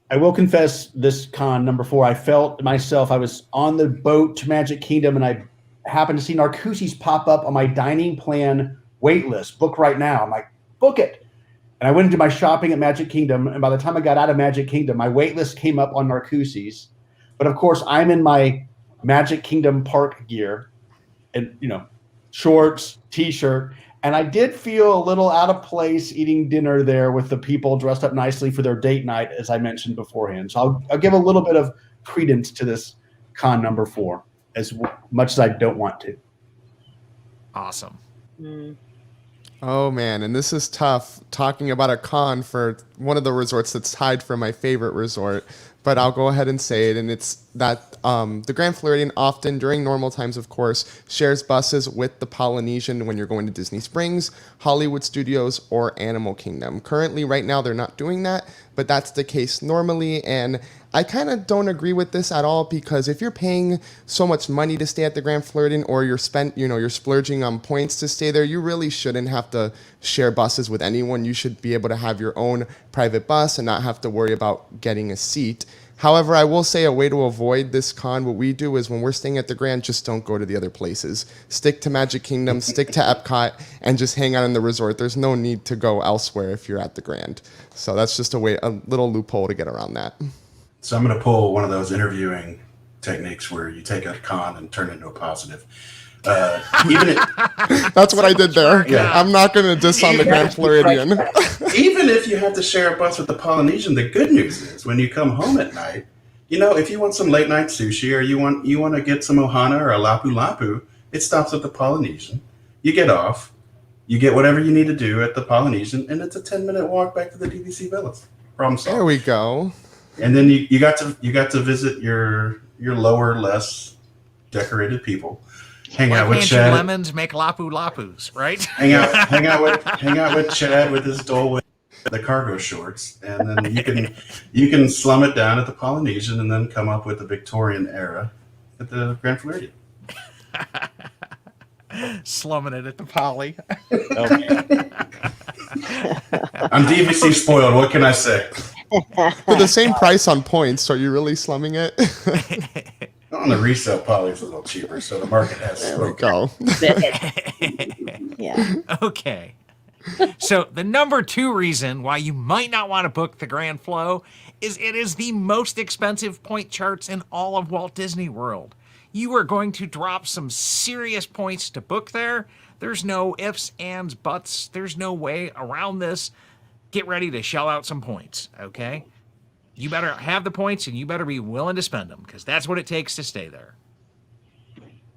I will confess this con number 4. I felt myself, I was on the boat to Magic Kingdom and I happened to see Narcoossee's pop up on my dining plan wait list. Book right now. I'm like, book it. And I went into my shopping at Magic Kingdom. And by the time I got out of Magic Kingdom, my wait list came up on Narcoossee's. But of course, I'm in my Magic Kingdom park gear and, you know, shorts, t-shirt. And I did feel a little out of place eating dinner there with the people dressed up nicely for their date night, as I mentioned beforehand. So I'll give a little bit of credence to this con number 4, as much as I don't want to. Awesome. Oh man, and this is tough talking about a con for one of the resorts that's tied for my favorite resort, but I'll go ahead and say it, and it's that the Grand Floridian often, during normal times of course, shares buses with the Polynesian when you're going to Disney Springs, Hollywood Studios, or Animal Kingdom. Currently, right now, they're not doing that, but that's the case normally, and I kind of don't agree with this at all because if you're paying so much money to stay at the Grand Floridian or you're splurging on points to stay there, you really shouldn't have to share buses with anyone. You should be able to have your own private bus and not have to worry about getting a seat. However, I will say a way to avoid this con, what we do is when we're staying at the Grand, just don't go to the other places. Stick to Magic Kingdom, stick to Epcot, and just hang out in the resort. There's no need to go elsewhere if you're at the Grand. So that's just a little loophole to get around that. So I'm going to pull one of those interviewing techniques where you take a con and turn it into a positive. That's what I did there. Yeah. I'm not going to diss on the Grand Floridian. Even if you have to share a bus with the Polynesian, the good news is when you come home at night, you know, if you want some late night sushi or you want to get some ohana or a lapu lapu, it stops at the Polynesian. You get off, you get whatever you need to do at the Polynesian, and it's a 10-minute walk back to the DVC Villas. Problem solved. There we go. And then you got to visit your lower, less decorated people. Hang out with Chad. Lemons make lapu lapus, right? Hang out with Chad with his Dole with the cargo shorts, and then you can slum it down at the Polynesian, and then come up with the Victorian era at the Grand Floridian. Slumming it at the Poly. I'm DVC spoiled. What can I say? For the same price on points, are you really slumming it? On the resale, Poly is a little cheaper, so the market has spoken. Yeah. Okay. So the number 2 reason why you might not want to book the Grand Flow is it is the most expensive point charts in all of Walt Disney World. You are going to drop some serious points to book there. There's no ifs, ands, buts. There's no way around this. Get ready to shell out some points, okay? You better have the points and you better be willing to spend them because that's what it takes to stay there.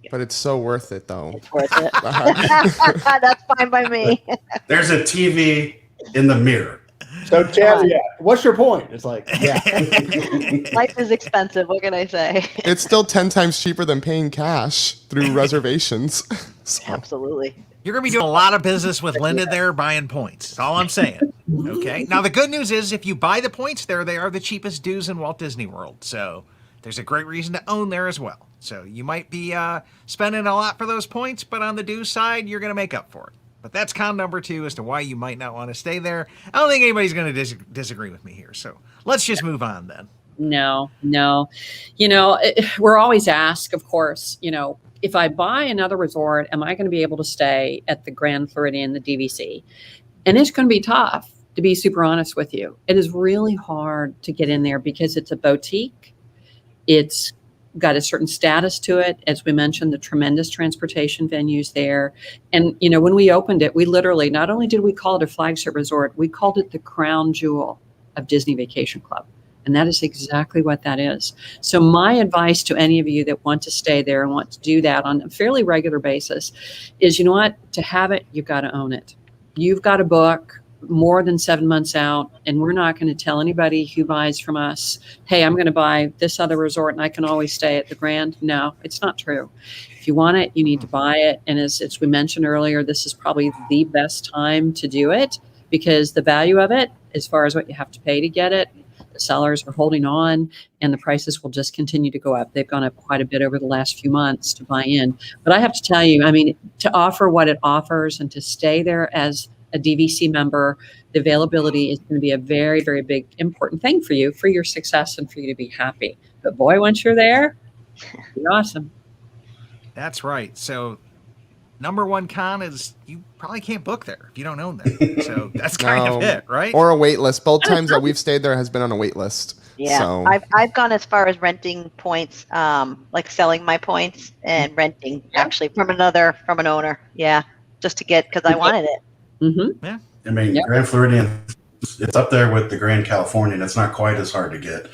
But it's so worth it, though. It's worth it. That's fine by me. There's a TV in the mirror. So, Chad, yeah, what's your point? It's like, yeah. Life is expensive. What can I say? It's still 10 times cheaper than paying cash through reservations. So. Absolutely. You're going to be doing a lot of business with Linda there buying points. That's all I'm saying. Okay. Now, the good news is if you buy the points there, they are the cheapest dues in Walt Disney World. So there's a great reason to own there as well. So you might be spending a lot for those points, but on the dues side, you're going to make up for it. But that's con number 2 as to why you might not want to stay there. I don't think anybody's going to disagree with me here. So let's just move on then. No. We're always asked, of course, if I buy another resort, am I going to be able to stay at the Grand Floridian, the DVC? And it's going to be tough, to be super honest with you. It is really hard to get in there because it's a boutique. It's got a certain status to it. As we mentioned, the tremendous transportation venues there. And, when we opened it, we literally, not only did we call it a flagship resort, we called it the crown jewel of Disney Vacation Club. And that is exactly what that is. So my advice to any of you that want to stay there and want to do that on a fairly regular basis is, you know what, to have it, you've got to own it. You've got to book more than 7 months out. And we're not going to tell anybody who buys from us, hey, I'm going to buy this other resort and I can always stay at the Grand. No, it's not true. If you want it, you need to buy it. And as we mentioned earlier, this is probably the best time to do it because the value of it, as far as what you have to pay to get it, the sellers are holding on and the prices will just continue to go up. They've gone up quite a bit over the last few months to buy in. But I have to tell you, to offer what it offers and to stay there as a DVC member, the availability is going to be a very, very big, important thing for you, for your success and for you to be happy. But boy, once you're there, you're awesome. That's right. So number 1 con is you probably can't book there if you don't own there. So that's kind of it, right? Or a wait list. Both times that we've stayed there has been on a wait list. Yeah, so. I've gone as far as renting points, like selling my points and renting actually from an owner. Yeah, just to get, because I wanted it. Mm-hmm. Yeah. Grand Floridian, it's up there with the Grand Californian. It's not quite as hard to get,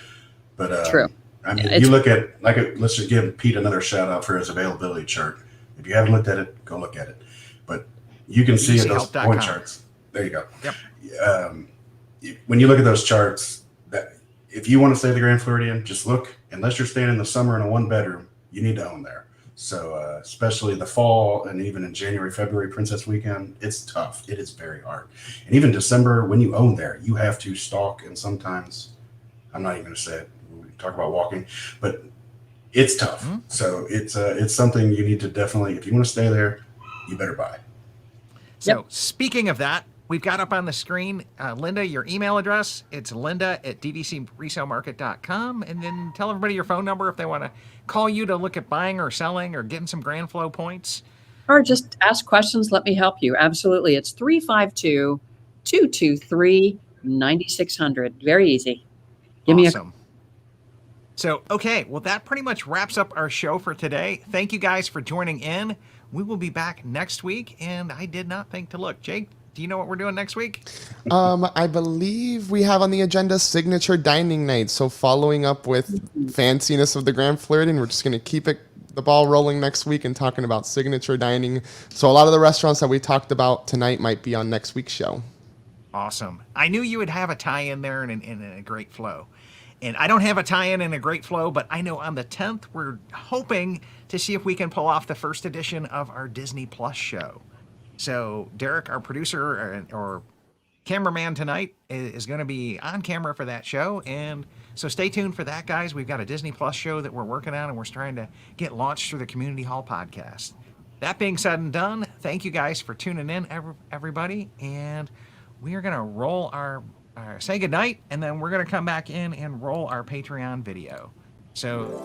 but true. You look at let's just give Pete another shout out for his availability chart. If you haven't looked at it, go look at it. But you can see those point charts. There you go. Yep. When you look at those charts, that if you want to stay at the Grand Floridian, just look. Unless you're staying in the summer in a 1-bedroom, you need to own there. So especially the fall and even in January, February, Princess Weekend, it's tough. It is very hard. And even December, when you own there, you have to stalk. And sometimes, I'm not even going to say it. We talk about walking, but it's tough. Mm-hmm. So it's something you need to definitely, if you want to stay there, you better buy. So speaking of that, we've got up on the screen, Linda, your email address. It's linda@dvcresalemarket.com. And then tell everybody your phone number if they want to call you to look at buying or selling or getting some Grand Flow points. Or just ask questions. Let me help you. Absolutely. It's 352-223-9600. Very easy. Give me a So, okay, well, that pretty much wraps up our show for today. Thank you guys for joining in. We will be back next week, and I did not think to look. Jake, do you know what we're doing next week? I believe we have on the agenda signature dining night. So following up with fanciness of the Grand Floridian, we're just going to keep the ball rolling next week and talking about signature dining. So a lot of the restaurants that we talked about tonight might be on next week's show. Awesome. I knew you would have a tie-in there and a great flow. And I don't have a tie-in and a great flow, but I know on the 10th, we're hoping to see if we can pull off the first edition of our Disney Plus show. So Derek, our producer or cameraman tonight, is going to be on camera for that show. And so stay tuned for that, guys. We've got a Disney Plus show that we're working on, and we're trying to get launched through the Community Hall podcast. That being said and done, thank you guys for tuning in, everybody. And we are going to roll say goodnight, and then we're going to come back in and roll our Patreon video. So